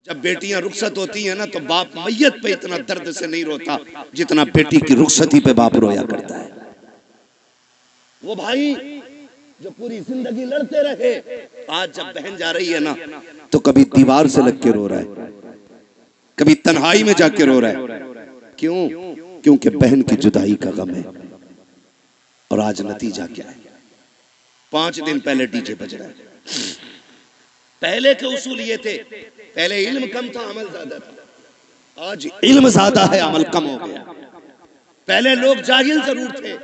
जब बेटियां रुखसत होती हैं ना तो बाप मैयत पे इतना दर्द से नहीं रोता जितना बेटी की रुखसती पे बाप रोया करता है। वो भाई जो पूरी जिंदगी लड़ते रहे, आज जब बहन जा रही है ना तो कभी दीवार से लग के रो रहा है, कभी तन्हाई में जाके रो रहा है। क्यों? क्योंकि बहन की जुदाई का गम है। और आज नतीजा क्या है? 5 दिन पहले डीजे बज रहा है। पहले के उसूल ये थे, पहले इल्म कम था अमल ज्यादा था, आज इल्म ज्यादा है अमल कम हो गया। पहले लोग जाहिल जरूर थे,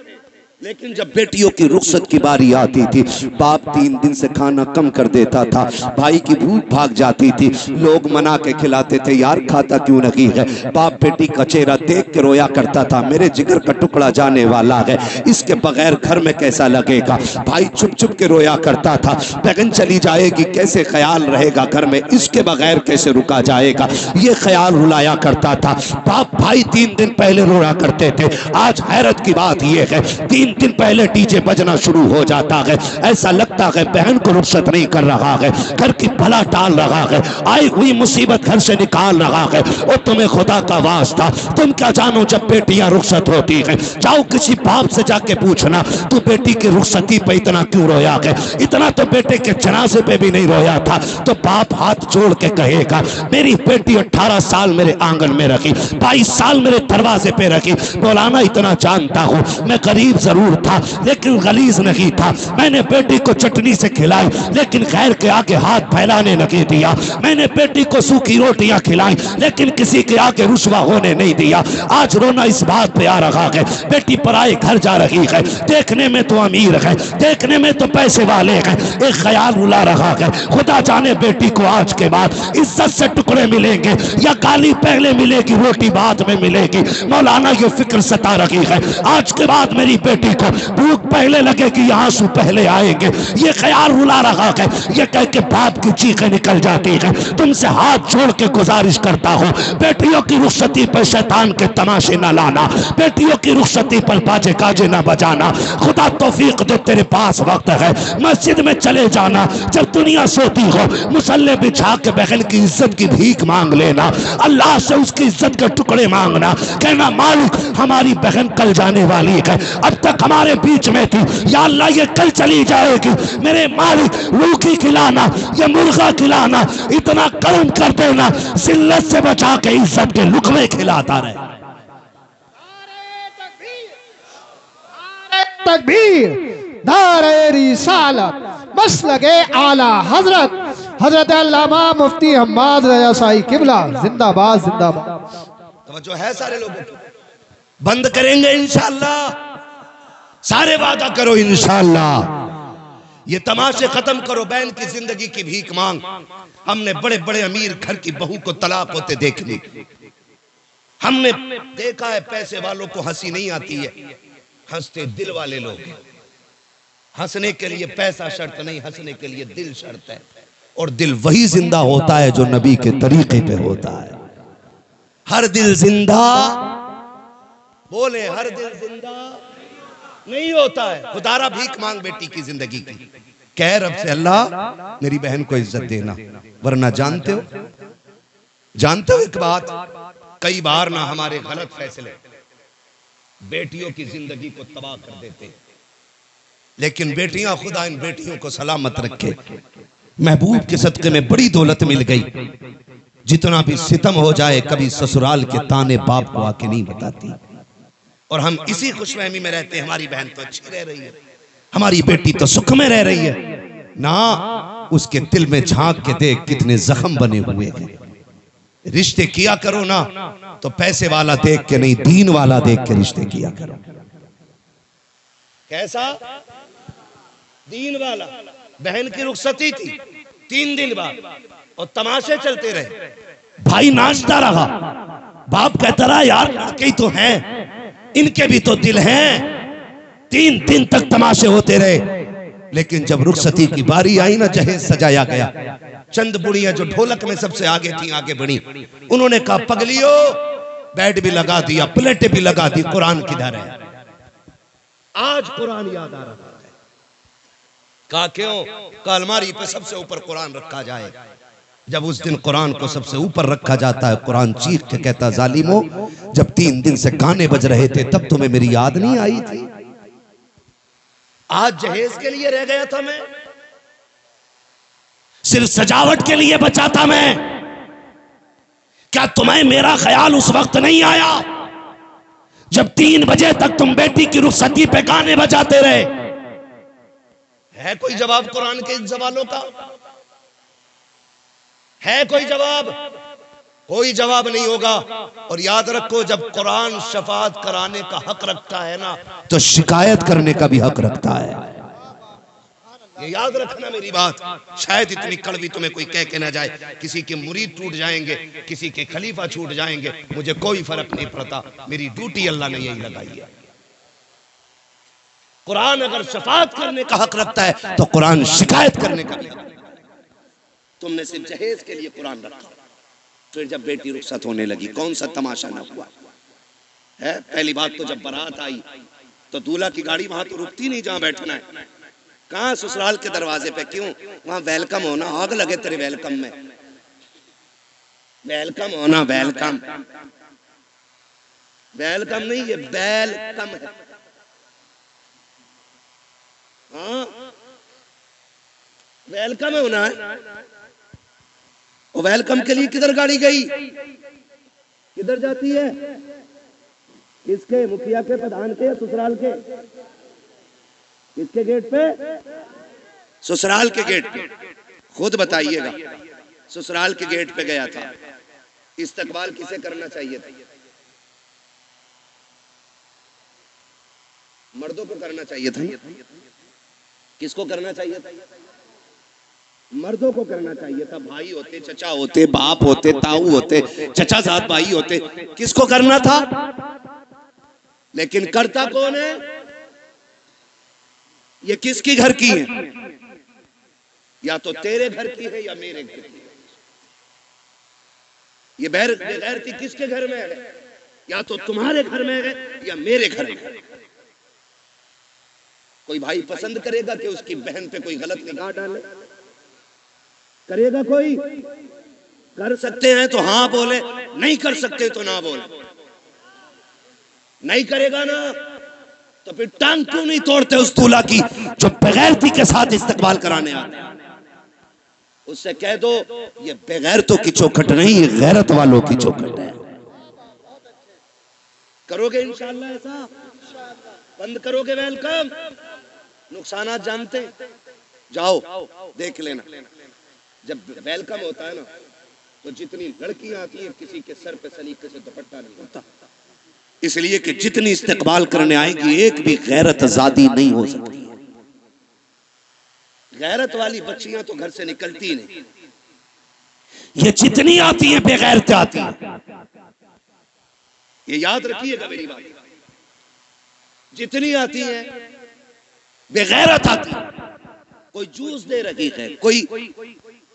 लेकिन जब बेटियों की रुखसत की बारी आती थी बाप 3 दिन से खाना कम कर देता था, भाई की भूख भाग जाती थी, लोग मना के खिलाते थे, यार खाता क्यों नहीं है। बाप बेटी का चेहरा देख के रोया करता था, मेरे जिगर का टुकड़ा जाने वाला है, इसके बगैर घर में कैसा लगेगा। भाई चुप चुप के रोया करता था, बहन चली जाएगी कैसे ख्याल रहेगा घर में, इसके बगैर कैसे रुका जाएगा, ये ख्याल रुलाया करता था। बाप भाई 3 दिन पहले रोया करते थे। आज हैरत की बात यह है 3 दिन पहले डीजे बजना शुरू हो जाता है, ऐसा लगता है बहन को रुखसत नहीं कर रहा है, घर की भला टाल रहा है, आई हुई मुसीबत घर से निकाल रहा है। और तुम्हें खुदा का वास्ता, तुम क्या जानो जब बेटियां रुखसत होती हैं, जाओ किसी बाप से जाके पूछना तू बेटी की रुखसती पे इतना क्यों रोया है। इतना तो बेटे के जनाजे पे भी नहीं रोया था। तो बाप हाथ जोड़ के कहेगा मेरी बेटी 18 साल मेरे आंगन में रखी, 22 साल मेरे दरवाजे पे रखी। मौलाना इतना जानता हूं मैं गरीब जरूर था लेकिन गलीज नहीं था, मैंने बेटी को चटनी से खिलाई लेकिन खैर के आगे हाथ फैलाने नहीं दिया, मैंने बेटी को सूखी रोटियां खिलाई लेकिन किसी के आगे रुसवा होने नहीं दिया। आज रोना इस बात पे आ रहा है बेटी पराए घर जा रही है, देखने में तो अमीर है, देखने में तो पैसे वाले हैं, एक ख्याल रुला रहा है खुदा जाने बेटी को आज के बाद इज्जत से टुकड़े मिलेंगे या गाली पहले मिलेगी रोटी बाद में मिलेगी। मौलाना ये फिक्र सता रही है आज के बाद मेरी बेटी को भूख पहले लगेगी या आंसू पहले आएंगे, ये ख्याल रुला रहा है। ये कह के बाप की चीखें निकल जाती है। तुमसे हाथ जोड़ के गुजारिश करता हूँ बेटियों की रुखसती पर शैतान के तमाशे न लाना, बेटियों की रुखसती पर बाजे काजे न बजाना। खुदा तौफीक दे तेरे पास वक्त है, मस्जिद में चले जाना, जब दुनिया सोती हो मुसल्ले बिछा के बहन की इज्जत की भीख मांग लेना, अल्लाह से उसकी इज्जत के टुकड़े मांगना, कहना मालिक हमारी बहन कल जाने वाली है, अब तक हमारे बीच में थी, या अल्लाह ये कल चली जाएगी, मेरे मालिक रूखी खिलाना या मुर्गा खिलाना, इतना करम कर देना जिल्लत से बचा के इज्जत के लुकमे खिलाता रहे। तकबीर, नारे रिसालत, मसलके आला हजरत हजरत अल्लामा मुफ्ती हम्माद रजा साई किबला जिंदाबाद जिंदाबाद। तवज्जो है सारे लोगों को, बंद करेंगे इंशाअल्लाह, सारे वादा करो इंशाअल्लाह। ये तमाशे खत्म करो, बहन की जिंदगी की भीख मांग। हमने बड़े बड़े अमीर घर की बहू को तलाक होते देख ली, हमने देखा है पैसे वालों को हंसी नहीं आती है, हंसते दिल वाले लोग। हंसने के लिए पैसा शर्त नहीं, हंसने के लिए दिल शर्त है, और दिल वही जिंदा होता है जो नबी के तरीके पे होता है। हर दिल जिंदा, बोले हर दिल जिंदा नहीं होता है। खुदारा भीख मांग बेटी की जिंदगी की, कह रब से अल्लाह मेरी बहन को इज्जत देना, वरना जानते हो एक बात, कई बार ना हमारे गलत फैसले बेटियों की जिंदगी को तबाह कर देते, लेकिन बेटियां खुदा इन बेटियों को सलामत रखे। महबूब के सदके में बड़ी दौलत मिल गई, जितना भी सितम हो जाए कभी ससुराल के ताने बाप को आके नहीं बताती, और हम इसी खुशफहमी में रहते हैं हमारी बहन तो अच्छी रह रही है, हमारी बेटी तो सुख में रह रही है। ना, उसके दिल में झांक के देख कितने जख्म बने हुए हैं। रिश्ते किया करो ना तो पैसे वाला देख के नहीं, दीन वाला देख के रिश्ते किया करो। कैसा दीन वाला? बहन की रुखसती थी 3 दिन बाद और तमाशे चलते रहे, भाई नाचता रहा, बाप कहता रहा यार लड़के ही तो हैं, इनके भी तो दिल हैं। 3 दिन तक तमाशे होते रहे, लेकिन जब रुखसती की बारी आई ना, जहेज सजाया गया, चंद बुढ़ियां जो ढोलक में सबसे आगे थी आगे बढ़ी, उन्होंने कहा पगलियो, बेड भी लगा दिया, प्लेटें भी लगा दी, कुरान किधर है? आज कुरान याद आ रहा है। कहा क्यों? कहा अलमारी पे सबसे ऊपर कुरान रखा जाए। जब उस दिन कुरान को सबसे ऊपर रखा जाता है, कुरान चीख के कहता जालिमो, जब 3 दिन से गाने बज रहे थे तब तुम्हें मेरी याद नहीं आई थी? आज जहेज के लिए रह गया था मैं, सिर्फ सजावट के लिए बचा था मैं। क्या तुम्हें मेरा ख्याल उस वक्त नहीं आया जब 3 बजे तक तुम बेटी की रुखसती पे गाने बजाते रहे? है कोई जवाब कुरान के इन सवालों का? है कोई जवाब? कोई जवाब नहीं होगा। और याद रखो, जब कुरान शफाअत कराने का हक रखता है ना, तो शिकायत करने का भी हक रखता है। ये याद रखना मेरी बात। शायद इतनी कड़वी तुम्हें कोई कह के ना जाए, किसी के मुरीद टूट जाएंगे, किसी के खलीफा छूट जाएंगे, मुझे कोई फर्क नहीं पड़ता। मेरी ड्यूटी अल्लाह ने यही लगाई है। कुरान अगर शफाअत करने का हक रखता है तो कुरान शिकायत करने का भी हक रखता है। तुमने सिर्फ जहेज के लिए कुरान रखा, फिर जब बेटी रुखसत होने लगी कौन सा तमाशा ना हुआ है? पहली बात तो जब बारात आई तो दूल्हा की गाड़ी वहां तो रुकती नहीं जहां बैठना है। कहां? ससुराल के दरवाजे पे। क्यों? वहां वेलकम होना, आग लगे तेरे वेलकम में। वेलकम होना, वेलकम वेलकम नहीं, ये वेलकम है। हाँ, वेलकम होना है। और वेलकम के लिए किधर गाड़ी गई? किधर जाती है? किसके? मुखिया के, प्रधान के, ससुराल के? किसके गेट पे? ससुराल के गेट पे। खुद बताइएगा। ससुराल के गेट पे गया था। इस्तकबाल किसे करना चाहिए था? मर्दों को करना चाहिए था। किसको करना चाहिए था? मर्दों को करना चाहिए था। भाई होते, चचा होते, बाप होते, ताऊ होते, चचा साथ भाई होते, किसको करना था? लेकिन करता कौन है? ये किसकी घर की है? या तो तेरे घर की है या मेरे घर की है। ये बेगैरती किसके घर में है? या तो तुम्हारे घर में है या मेरे घर में है। कोई भाई पसंद करेगा कि उसकी बहन पे कोई गलत निगाह डाले? करेगा कोई? कर सकते हैं तो हाँ बोले, नहीं कर सकते तो ना बोले। नहीं करेगा ना तो फिर टांग क्यों नहीं तोड़ते उस दूल्हा की जो बेगैरती के साथ इस्तकबाल कराने आते हैं? उससे कह दो ये बेगैरतों की चौखट नहीं, ये गैरत वालों की चौखट है। करोगे इंशाअल्लाह ऐसा? बंद करोगे वेलकम? नुकसानात जानते? जाओ देख लेना। जब वेलकम होता है ना तो जितनी लड़कियां आती हैं किसी के सर पे सलीके से दुपट्टा नहीं होता, इसलिए कि जितनी इस्तकबाल करने आएगी एक भी गैरत आजादी नहीं हो सकती। गैरत वाली बच्चियां तो घर से निकलती नहीं। ये जितनी आती हैं बेगैरत आती हैं। ये याद रखिएगा मेरी बात। जितनी आती है बेगैरत आती है। कोई जूस दे रही है, कोई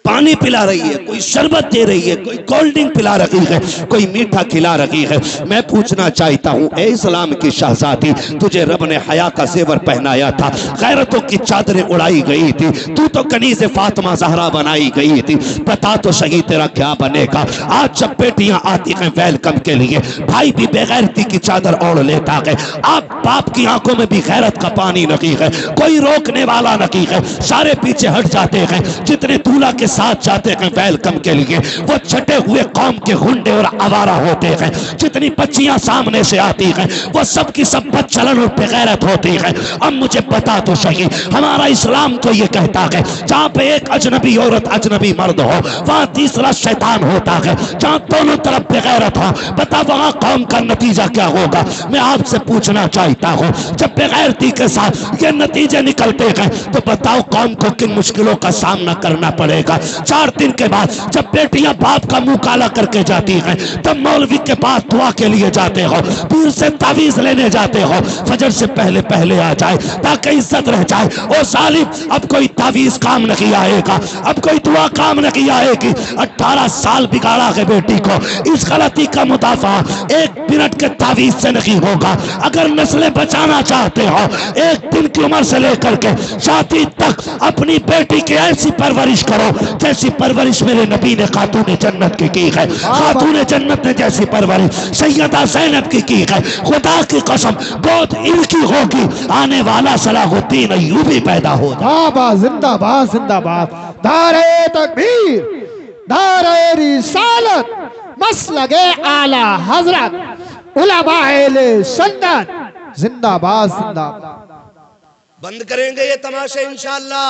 पानी पिला रही है, कोई शरबत दे रही है, कोई कोल्ड ड्रिंक पिला रही है, कोई मीठा खिला रही है। मैं पूछना चाहता हूँ, ए इस्लाम की शहजादी, तुझे रब ने हया का जेवर पहनाया था, गैरतों की चादरें उड़ाई गई थी, तू तो कनीज़े फातिमा ज़हरा बनाई गई थी। बता तो सही तेरा क्या बनेगा? आज जब बेटियां आती हैं वेलकम के लिए, भाई भी बेगैरती की चादर ओढ़ लेता है। आप बाप की आंखों में भी गैरत का पानी नहीं है, कोई रोकने वाला नहीं है, सारे पीछे हट जाते हैं। जितने दूल्हा के साथ जाते हैं वेलकम के लिए वो छटे हुए कौम के गुंडे और आवारा होते हैं। जितनी बच्चियां सामने से आती हैं वो सब की सब बदचलन और बेगैरत होती हैं। अब मुझे बता तो सही, हमारा इस्लाम तो ये कहता है जहां पे एक अजनबी औरत अजनबी मर्द हो वहां तीसरा शैतान होता है। जहां दोनों तरफ बेगैरत हो, बता वहां कौम का नतीजा क्या होगा? मैं आपसे पूछना चाहता हूं, जब बेगैरती के साथ ये नतीजे निकलते हैं तो बताओ कौम को किन मुश्किलों का सामना करना पड़ेगा? 4 दिन के बाद जब बेटियां बाप का मुंह काला करके जाती हैं तब मौलवी के पास दुआ के लिए जाते हो, पीर से तावीज लेने जाते हो, फजर से पहले पहले आ जाए ताकि इज्जत रह जाए। ओ जालिम, अब कोई तावीज काम नहीं आएगा, अब कोई दुआ काम नहीं आएगी। 18 साल बिगाड़ा है बेटी को, इस गलती का मुदाफा 1 मिनट के तावीज से नहीं होगा। अगर नस्लें बचाना चाहते हो 1 दिन की उम्र से लेकर के शादी तक अपनी बेटी की ऐसी परवरिश करो जैसी परवरिश मेरे नबी ने खातून जन्नत की है। खातून जन्नत ने जैसी परवरिश सैयदा ज़ैनब की है। खुदा की कसम बहुत इनकी होगी, आने वाला सलाहुद्दीन अय्यूबी पैदा हो। जिंदाबाद जिंदाबाद। नारे तकबीर, नारे रिसालत, मसलके आला हजरत उलमाए सुन्नत, जिंदाबाद जिंदाबाद। बंद करेंगे ये तमाशे इंशाअल्लाह।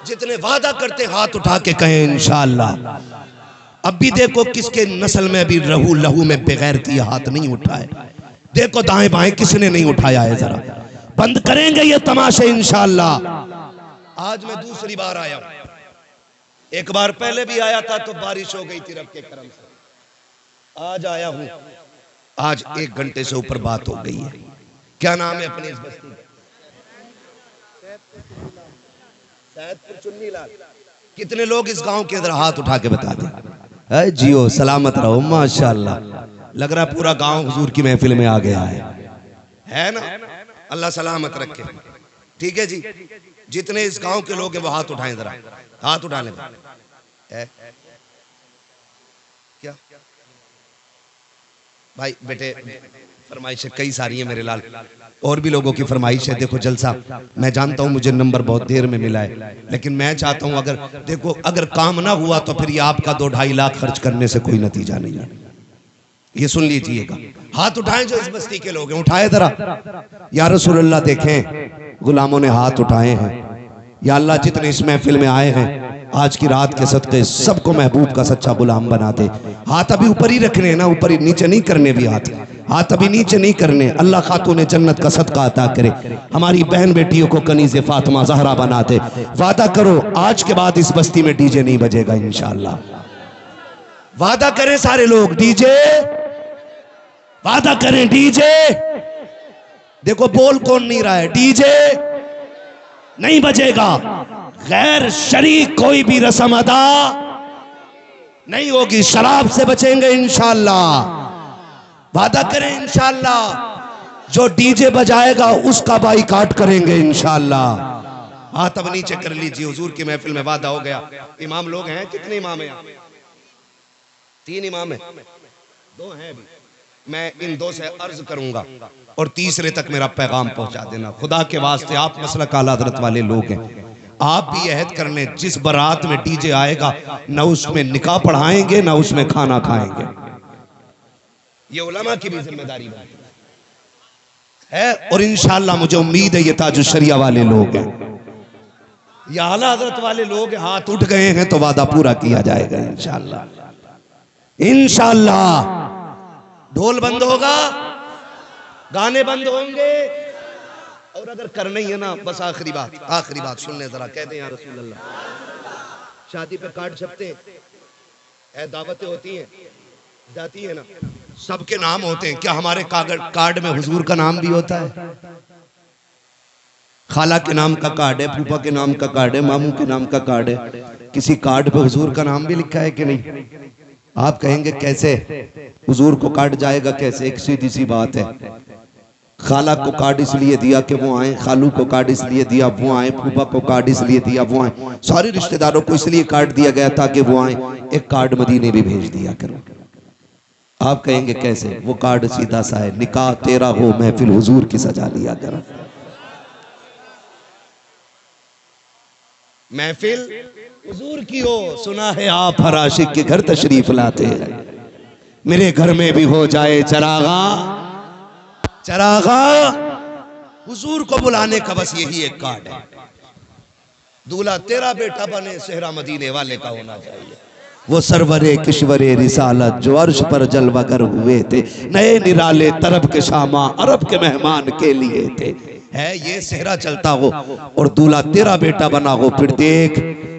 जितने वादा करते हाथ उठा के कहें इंशाअल्लाह। अब भी देखो किसके नस्ल में अभी लहू में बगैर किए हाथ नहीं उठाए। देखो दाएं बाएं किसने नहीं उठाया है। जरा बंद करेंगे ये तमाशे इंशाअल्लाह। आज मैं दूसरी बार आया हूं, एक बार पहले भी आया था तो बारिश हो गई थी रब के करम से। आज आया हूं, आज 1 घंटे से ऊपर बात हो गई है। क्या नाम है अपनी इस बस्ती का? सैदपुर चुन्नीलाल। कितने लोग इस गांव के अंदर हाथ उठा के बता दें। जियो सलामत रहो माशाअल्लाह। लग रहा है पूरा गांव हुजूर की महफिल में आ गया है ना? अल्लाह सलामत रखे। ठीक है जी, जितने इस गांव के लोग हैं वो हाथ उठाएं, जरा हाथ उठा लें। क्या भाई बेटे फरमाइश कई सारी है मेरे लाल, और भी लोगों की फरमाइश है। देखो जलसा, मैं जानता हूं मुझे नंबर बहुत देर में मिला है, लेकिन मैं चाहता हूं अगर देखो अगर काम ना हुआ तो फिर ये आपका 2-2.5 लाख खर्च करने से कोई नतीजा नहीं है। ये सुन लीजिएगा। हाथ उठाएं जो इस बस्ती के लोग हैं, उठाए जरा। या रसूल अल्लाह देखें गुलामों ने हाथ उठाए हैं। या अल्लाह जितने इस महफिल में आए हैं आज की रात के सदके सबको महबूब का सच्चा गुलाम बना दे। हाथ अभी ऊपर ही रखने ना, ऊपर ही, नीचे नहीं करने भी हाथ अभी नीचे नहीं करने। अल्लाह खातून जन्नत का सदका अता करे, हमारी बहन बेटियों को कनीज़े फातिमा ज़हरा बना दे। वादा करो आज के बाद इस बस्ती में डीजे नहीं बजेगा इंशाअल्लाह। वादा करें सारे लोग, डीजे वादा करें, डीजे। देखो बोल कौन नहीं रहा है, डीजे नहीं बजेगा। गैर शरीक कोई भी रस्म अदा नहीं होगी। शराब से बचेंगे इंशाअल्लाह। वादा करें इंशाअल्लाह। जो डीजे बजाएगा उसका बाइकाट करेंगे इंशाअल्लाह। हाथ अब नीचे कर लीजिए, हुजूर की महफिल में वादा हो गया। इमाम लोग हैं, कितने इमाम हैं? 3 इमाम हैं, 2 हैं अभी। मैं इन 2 से अर्ज करूंगा और तीसरे तक मेरा पैगाम पहुंचा देना। खुदा के वास्ते आप मसलक आला हज़रत वाले लोग हैं, आप भी अहद कर लें जिस बारात में डीजे आएगा ना उसमें निकाह पढ़ाएंगे ना उसमें खाना खाएंगे। ये उलमा की भी जिम्मेदारी है। और इंशाअल्लाह मुझे उम्मीद है ये ताजुश शरिया वाले लोग हैं, या आला हज़रत वाले लोग हाथ उठ गए हैं तो वादा पूरा किया जाएगा इंशाअल्लाह। इंशाअल्लाह ढोल बंद होगा, गाने बंद होंगे। और अगर करना ही है ना, बस आखिरी बात सुन ले जरा, कहते हैं या रसूल अल्लाह। शादी पे कार्ड छपते हैं, दावतें होती हैं, जाती है ना, सबके नाम होते हैं। क्या हमारे कार्ड में हुजूर का नाम भी होता है? खाला के नाम का कार्ड है, फूफा के नाम का कार्ड है, मामू के नाम का कार्ड है। किसी कार्ड पे हुजूर का नाम भी लिखा है कि नहीं? आप कहेंगे कैसे हुजूर को कार्ड जाएगा कैसे? एक सीधी सी बात है। खाला को कार्ड इसलिए दिया कि वो आए, खालू को कार्ड इसलिए दिया वो आए, फूफा को कार्ड इसलिए दिया वो आए, सारे रिश्तेदारों को इसलिए कार्ड दिया गया ताकि वो आए। एक कार्ड मदीने भी भेज दिया करो। आप कहेंगे कैसे? वो कार्ड सीधा सा है, निकाह तेरा हो महफिल हुजूर की सजा लिया करो। महफिल हुजूर की हो, सुना है आप हर आशिक के घर तशरीफ लाते हैं। मेरे घर में भी हो जाए चरागा, हुजूर को बुलाने का बस यही एक कार्ड है। दूल्हा तेरा बेटा बने, सेहरा मदीने वाले का होना चाहिए। वो सरवरे किश्वरे रिसालत जो अर्श पर जलवागर हुए थे, नए निराले तरब के शामा अरब के मेहमान के लिए थे। है ये सेहरा चलता हो और दूल्हा तेरा बेटा बना हो, फिर देख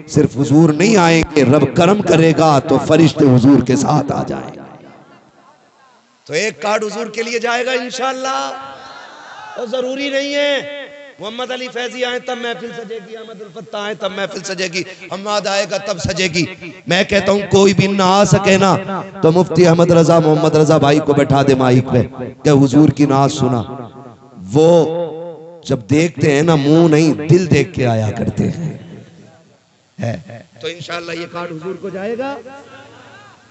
सिर्फ हुजूर नहीं आएंगे, रब करम करेगा तो फरिश्ते हुजूर के साथ आ जाएंगे। तो एक कार्ड हुजूर के लिए जाएगा इंशाअल्लाह। और जरूरी नहीं है मोहम्मद अली फैजी आए तब महफिल सजेगी, अहमद उल फत्ता आए तब महफिल सजेगी, हम्माद आएगा तब सजेगी। मैं कहता हूँ कोई भी ना आ सके ना तो मुफ्ती अहमद रजा मोहम्मद रजा भाई को बैठा दे माइक पे कि हुजूर की नाज सुना। वो जब देखते हैं ना मुंह नहीं दिल देख के आया करते हैं। है। तो इंशाअल्लाह ये कार्ड हुजूर को जाएगा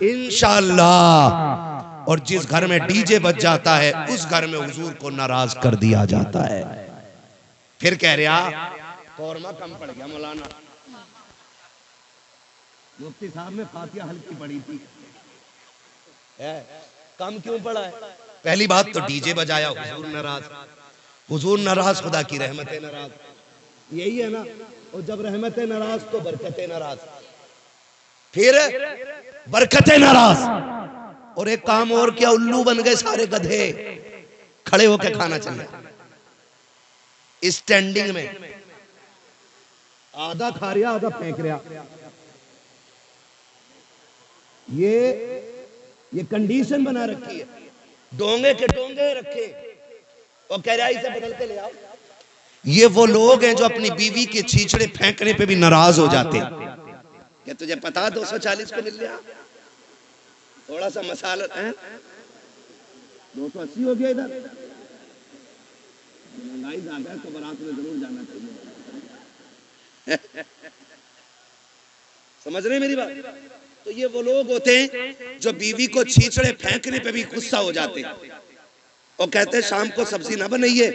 इंशाअल्लाह। और जिस घर में डीजे बज जाता है उस घर में हुजूर को नाराज कर दिया जाता है। फिर कह रहा कौरमा कम पड़ गया मौलाना, मुफ्ती साहब ने फातिहा हल्की पड़ी थी, कम क्यों पड़ा है? पहली बात तो डीजे बजाया, हुजूर नाराज, हुजूर नाराज, खुदा की रहमतें नाराज, यही है ना। और जब रहमतें नाराज तो बरकतें नाराज, फिर बरकतें नाराज। और एक काम और क्या, उल्लू बन गए सारे गधे, खड़े होकर खाना चाहिए स्टैंडिंग में, आधा खा रहा आधा फेंक रहा। ये कंडीशन बना रखी है, डोंगे के डोंगे रखे और कह रहा इसे बदलते ले आओ। ये वो लोग हैं जो अपनी बीवी के छीछड़े फेंकने पे भी नाराज हो जाते हैं। क्या तुझे पता 240 को मिल गया, थोड़ा सा मसाला है, 280 हो गया, इधर महंगाई ज्यादा है तो बारात में जरूर जाना चाहिए। समझ रहे मेरी बात? तो ये वो लोग होते हैं जो बीवी को छीछड़े फेंकने पे भी गुस्सा हो जाते हैं और कहते हैं शाम को सब्जी ना बनाइए,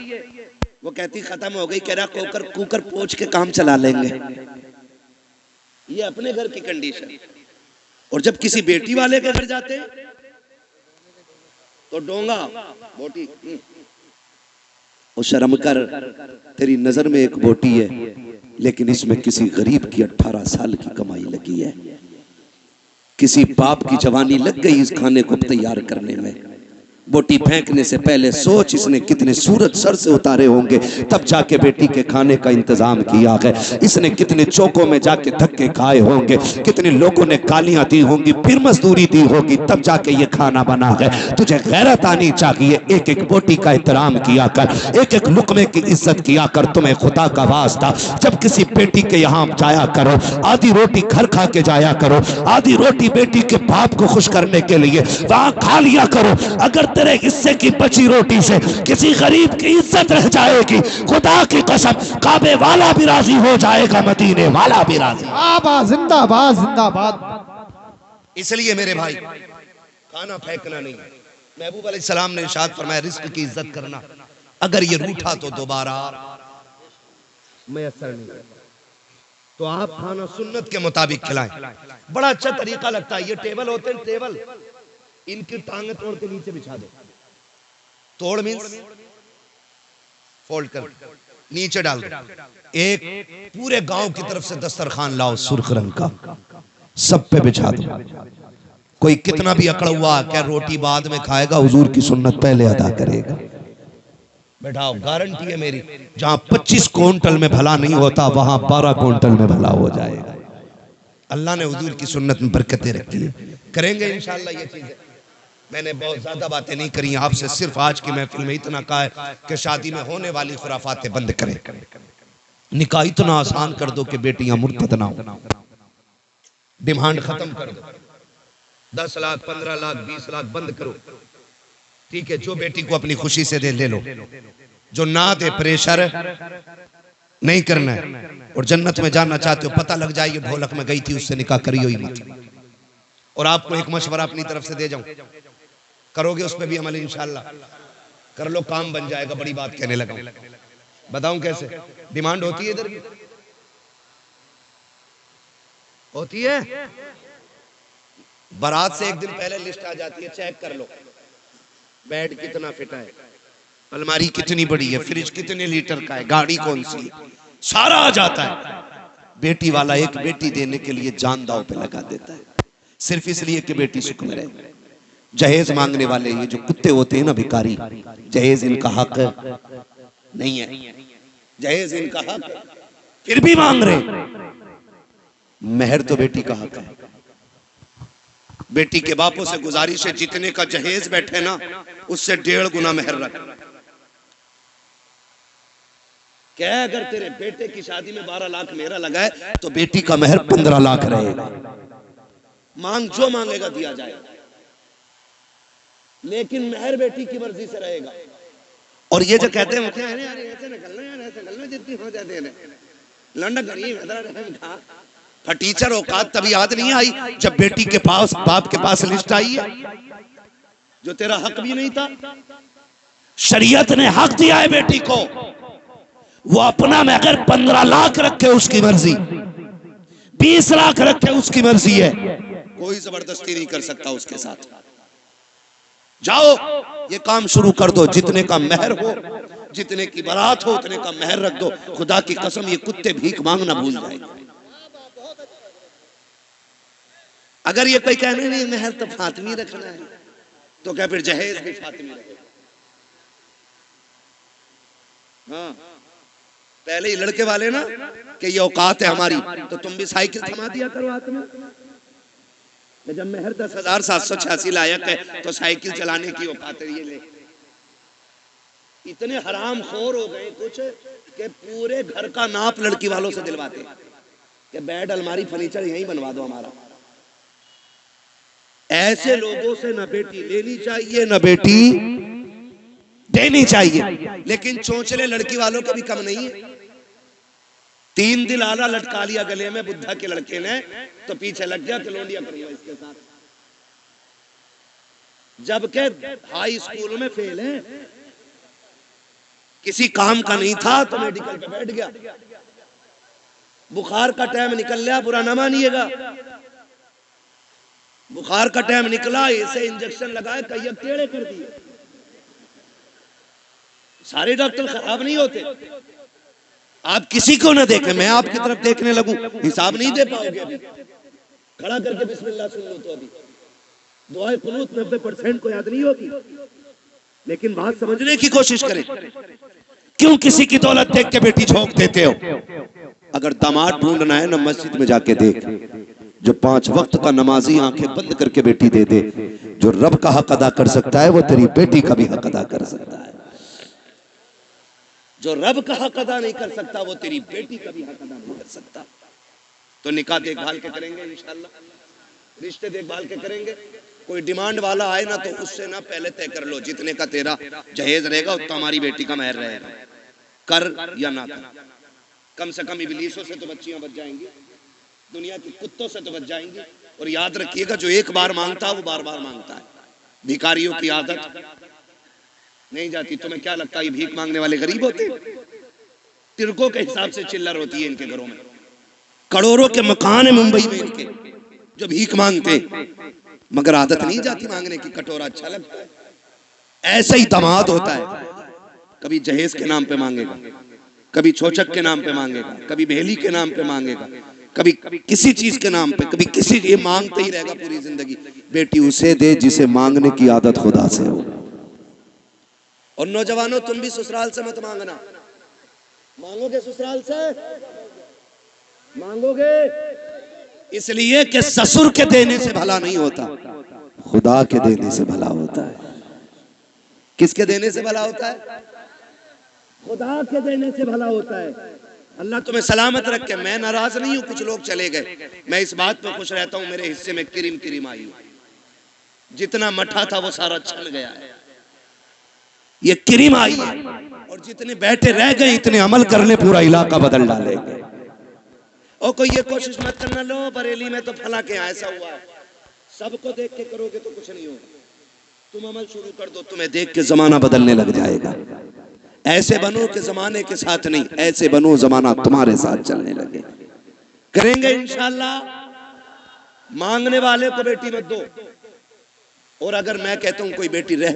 वो कहती खत्म हो गई, कह रहा कुकर पोंछ के काम चला लेंगे। ये अपने घर की कंडीशन। और जब किसी बेटी वाले के घर जाते हैं तो डोंगा बोटी, और शर्म कर, तेरी नजर में एक बोटी है लेकिन इसमें किसी गरीब की 18 साल की कमाई लगी है, किसी बाप की जवानी लग गई इस खाने को तैयार करने में। बोटी फेंकने से पहले सोच इसने कितने सूरज सर से उतारे होंगे तब जाके बेटी के खाने का इंतजाम किया है। इसने कितने चौकों में जाके धक्के खाए होंगे, कितने लोगों ने गालियां दी होंगी, फिर मजदूरी दी होगी, तब जाके ये खाना बना है। तुझे गैरत आनी चाहिए, एक एक बोटी का एहतराम किया कर, एक एक लुकमे की इज्जत किया कर। तुम्हें खुदा का वास्ता जब किसी बेटी के यहाँ जाया करो, आधी रोटी घर खा के जाया करो, आधी रोटी बेटी के बाप को खुश करने के लिए वहां खा लिया करो। अगर तेरे हिस्से की बची रोटी से किसी गरीब की इज्जत रह जाएगी, खुदा की कसम काबे वाला भी राजी हो जाएगा, मदीने वाला भी राजी। जिंदाबाद जिंदाबाद। इसलिए मेरे भाई खाना फेंकना नहीं। महबूब अलैहिस्सलाम ने इरशाद फरमाया रिस्क की इज्जत करना, अगर ये रूठा तो दोबारा मैसर नहीं, तो आप खाना सुन्नत के मुताबिक खिलाएं। बड़ा अच्छा तरीका लगता है। ये टेबल होते हैं, टेबल इनकी टांगे तोड़ के नीचे बिछा दो, तोड़ मींस फोल्ड कर नीचे डाल दो। एक पूरे गांव की तरफ से दस्तरखान लाओ सुर्ख रंग का, सब पे बिछा दो। कोई कितना भी अकड़ा हुआ क्या रोटी बाद में खाएगा, हुजूर की सुन्नत पहले अदा करेगा। बैठाओ, गारंटी है मेरी। जहां 25 क्विंटल में भला नहीं होता वहां 12 क्विंटल में भला हो जाएगा। अल्लाह ने हुजूर की सुन्नत में बरकतें रखी है। करेंगे इंशाअल्लाह ये चीजें। मैंने बहुत ज्यादा बातें नहीं करी आपसे, सिर्फ आज की महफिल में इतना कहा है कि शादी में होने वाली खुराफातें बंद करें, निकाह इतना आसान कर दो कि बेटियां मुर्तद ना हो, डिमांड खत्म कर दो, 10 लाख 15 लाख 20 लाख बंद करो। ठीक है, जो बेटी को अपनी खुशी से दे ले लो, जो ना दे प्रेशर नहीं करना है। और जन्नत में जाना चाहते हो, पता लग जाए ये ढोलक में गई थी उससे निकाह करियो ही मत। और आपको एक मशवरा अपनी तरफ से दे जाऊं, करोगे उस पर भी अमल इंशाअल्लाह कर लो, काम बन जाएगा। बड़ी बात कहने लगा, बताऊं कैसे? डिमांड होती है इधर भी होती है, बारात से एक दिन पहले लिस्ट आ जाती है, चेक कर लो बेड कितना फिट है, अलमारी कितनी बड़ी है, फ्रिज कितने लीटर का है, गाड़ी कौन सी है, सारा आ जाता है। बेटी वाला एक बेटी देने के लिए जान दांव पे लगा देता है, सिर्फ इसलिए कि बेटी सुख में रहे। जहेज मांगने वाले ये जो कुत्ते होते हैं ना भिखारी, जहेज इनका हक नहीं है, जहेज इनका हक फिर भी मांग रहे। मेहर तो बेटी का हक है। बेटी के बापों से गुजारिश है जितने का जहेज बैठे ना उससे 1.5 गुना मेहर रख। क्या अगर तेरे बेटे की शादी में 12 लाख मेरा लगा है तो बेटी का मेहर 15 लाख रहेगा। मांग जो मांगेगा दिया जाएगा, लेकिन मेहर बेटी की मर्जी से रहेगा। और ये जो कहते हैं ऐसे निकलना यार, ऐसे निकलना जितनी हो जाते हैं लंडा गरीब फटीचर औकात तभी याद नहीं आई जब बेटी के पास बाप के पास लिस्ट आई है, जो तेरा हक भी नहीं था। शरीयत ने हक दिया है बेटी को, वो अपना में अगर 15 लाख रखे उसकी मर्जी, 20 लाख रखे उसकी मर्जी है, कोई जबरदस्ती नहीं कर सकता उसके साथ। जाओ ये काम शुरू कर दो, जितने का मेहर हो, जितने की बारात हो उतने का मेहर रख दो। खुदा की कसम ये कुत्ते भीख मांगना भूल जाएंगे। अगर ये कोई कहने नहीं मेहर तो फातिमी रखना है, तो क्या फिर जहेज भी फातिमी रहे। हाँ, पहले ही लड़के वाले ना कि ये औकात है हमारी, तो तुम भी साइकिल थमा दिया करो हाथ में। जब मेहर 10,786 लायक है तो साइकिल चलाने की औकात है ये ले। इतने हराम खोर हो गए कुछ कि पूरे घर का नाप लड़की वालों से दिलवाते कि बेड अलमारी फर्नीचर यहीं बनवा दो हमारा। ऐसे लोगों से न बेटी लेनी चाहिए न बेटी देनी चाहिए। लेकिन चोंचले लड़की वालों के भी कम नहीं है। 3 दिल आला लटका लिया गले में बुद्धा के लड़के ने, तो पीछे लग गया कि लोंडिया करूंगा इसके साथ, जबकि हाई स्कूल में फेल है, किसी काम का नहीं था तो मेडिकल पे बैठ गया। बुखार का टाइम निकल गया, बुरा ना मानिएगा, बुखार का टाइम निकला, इसे इंजेक्शन लगाए, कई टेढ़े कर दिए। सारे डॉक्टर खराब नहीं होते। आप किसी को ना देखें, मैं आपकी तरफ देखने लगूं, हिसाब नहीं दे पाओगे। अभी खड़ा करके बिस्मिल्लाह सुन लो तो अभी दुआए कुनूत 90% को याद नहीं होगी। लेकिन बात समझने की कोशिश करें, क्यों किसी की दौलत देख के बेटी झोंक देते हो? अगर दामाद ढूंढना है ना मस्जिद में जाके देख, जो 5 वक्त का नमाजी आंखें बंद करके बेटी दे दे। जो रब का हक अदा कर सकता है वो तेरी बेटी का भी हक अदा कर सकता है। जो रब का हक अदा नहीं कर सकता वो तेरी बेटी का भी हक अदा नहीं कर सकता। तो निकाह देखभाल के करेंगे इंशाल्लाह, रिश्ते देखभाल के करेंगे। कोई डिमांड वाला आए ना तो उससे ना पहले तय कर लो जितने का तेरा जहेज रहेगा उतना हमारी बेटी का मेहर रहेगा, कर या ना कर। कम से कम इबलीसों से तो बच्चियां बच जाएंगी, दुनिया के कुत्तों से तो बच जाएंगी। और याद रखिएगा जो एक बार मांगता है वो बार बार मांगता है। भिखारियों की आदत नहीं जाती। तुम्हें क्या लगता है ये भीख मांगने वाले गरीब होते? तिरकों के हिसाब से चिल्लर होती है इनके घरों में। करोड़ों के मकान है मुंबई में इनके जो भीख मांगते, मगर आदत नहीं जाती मांगने की। कटोरा अच्छा लगता है। ऐसा ही दामाद होता है, कभी जहेज के नाम पे मांगेगा, कभी छोचक के नाम पे मांगेगा, कभी भेली के नाम पे मांगेगा, कभी किसी चीज के नाम पे, कभी किसी, ये मांगते ही रहेगा पूरी जिंदगी। बेटी उसे दे जिसे मांगने की आदत खुदा से हो। और नौजवानों तुम भी ससुराल से मत मांगना। मांगोगे ससुराल से, मांगोगे इसलिए कि ससुर के देने से भला नहीं होता, खुदा के देने से भला होता है। किसके देने से भला होता है? खुदा के देने से भला होता है। अल्लाह तुम्हें सलामत रखे। मैं नाराज नहीं हूं कुछ लोग चले गए, मैं इस बात पर खुश रहता हूं मेरे हिस्से में किरिम किरिम आई। जितना मठा था वो सारा छन गया है, ये किरिम आई है। और जितने बैठे रह गए इतने अमल कर ले, पूरा इलाका बदल डालेंगे। और कोई ये कोशिश मत करना लो बरेली में तो फला के ऐसा हुआ, सबको देख के करोगे तो कुछ नहीं होगा। तुम अमल शुरू कर दो, तुम्हें देख के जमाना बदलने लग जाएगा। ऐसे बनो कि जमाने के साथ नहीं, ऐसे बनो जमाना तुम्हारे साथ चलने लगे। करेंगे इंशाल्लाह। मांगने वाले को बेटी मत दो। और अगर मैं कहता हूं कोई बेटी रह